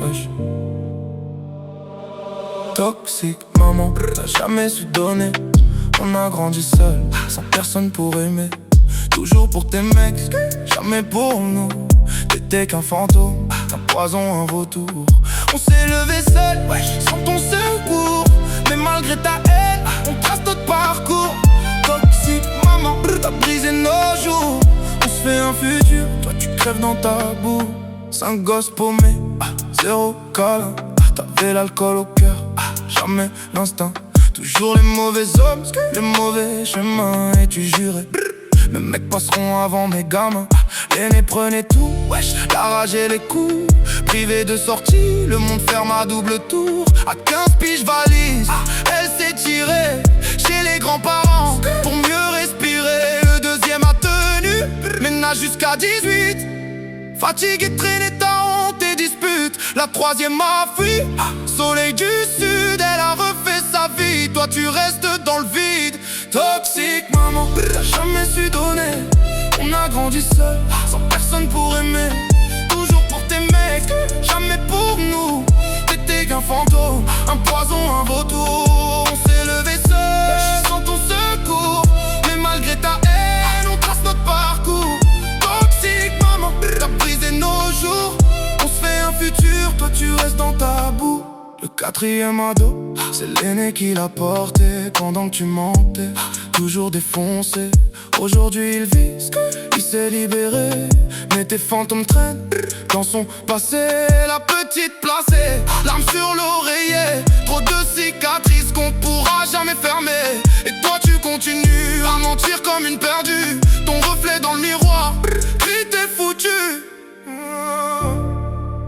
wesh. Toxique, maman, t'as jamais su donner. On a grandi seul, sans personne pour aimer. Toujours pour tes mecs, jamais pour nous. T'étais qu'un fantôme, un poison, un vautour. On s'est levé seul, sans ton secours. Mais malgré ta haine, on trace notre parcours. Toxique, maman, t'as brisé nos jours. On se fait un futur, toi tu crèves dans ta boue. 5 gosses paumés, zéro câlin. T'avais l'alcool au cœur, jamais l'instinct. Toujours les mauvais hommes, les mauvais chemins. Et tu jurais, mes mecs passeront avant mes gamins. L'aîné prenait tout, wesh, la rage et les coups. Privé de sortie, le monde ferme à double tour. À 15 piges valise, elle s'est tirée chez les grands-parents pour mieux respirer. Le deuxième a tenu, ménage jusqu'à 18. Fatigué de traîner ta honte et dispute. La troisième a fui, soleil du sud, elle a refait sa vie. Toi tu restes dans le vide. Toxique maman, t'as jamais su donner. On a grandi seul, sans personne pour aimer. Toujours pour tes mecs, jamais pour nous. T'étais qu'un fantôme, un poison, un vautour. On s'est levé seul, sans ton secours. Mais malgré ta haine, on trace notre parcours. Toxique maman, t'as brisé nos jours. On se fait un futur, toi tu restes dans ta boue. Le quatrième ado, c'est l'aîné qui l'a porté pendant que tu mentais, toujours défoncé. Aujourd'hui il vise, il s'est libéré. Mais tes fantômes traînent dans son passé. La petite placée, l'arme sur l'oreiller. Trop de cicatrices qu'on pourra jamais fermer. Et toi tu continues à mentir comme une perdue. Ton reflet dans le miroir, crie t'es foutu.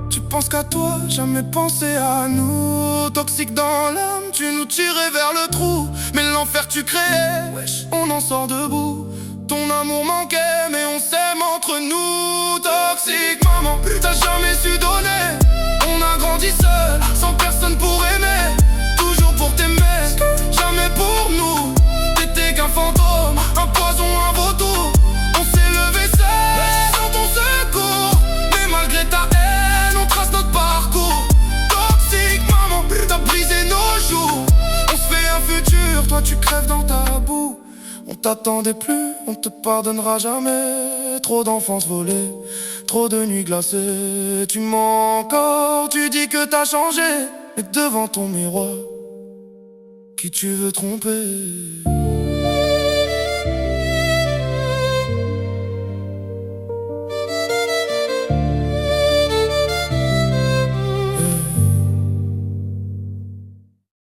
Tu penses qu'à toi, jamais pensé à nous. Toxique dans l'âme, tu nous tirais vers le trou. Mais l'enfer tu créais, wesh, on en sort debout. Ton amour manquait, mais on s'aime entre nous. Toxique maman, t'as jamais su donner. On a grandi seul, sans personne pour aimer. Toujours pour tes mecs, jamais pour nous. T'étais qu'un fantôme, un poison, un vautour. On s'est levé seul, sans ton secours. Mais malgré ta haine, on trace notre parcours. Toxique maman, t'as brisé nos jours. On se fait un futur, toi tu crèves dans ta boue. On t'attendait plus, on te pardonnera jamais. Trop d'enfance volée, trop de nuits glacées. Tu mens encore, tu dis que t'as changé. Mais devant ton miroir, qui tu veux tromper?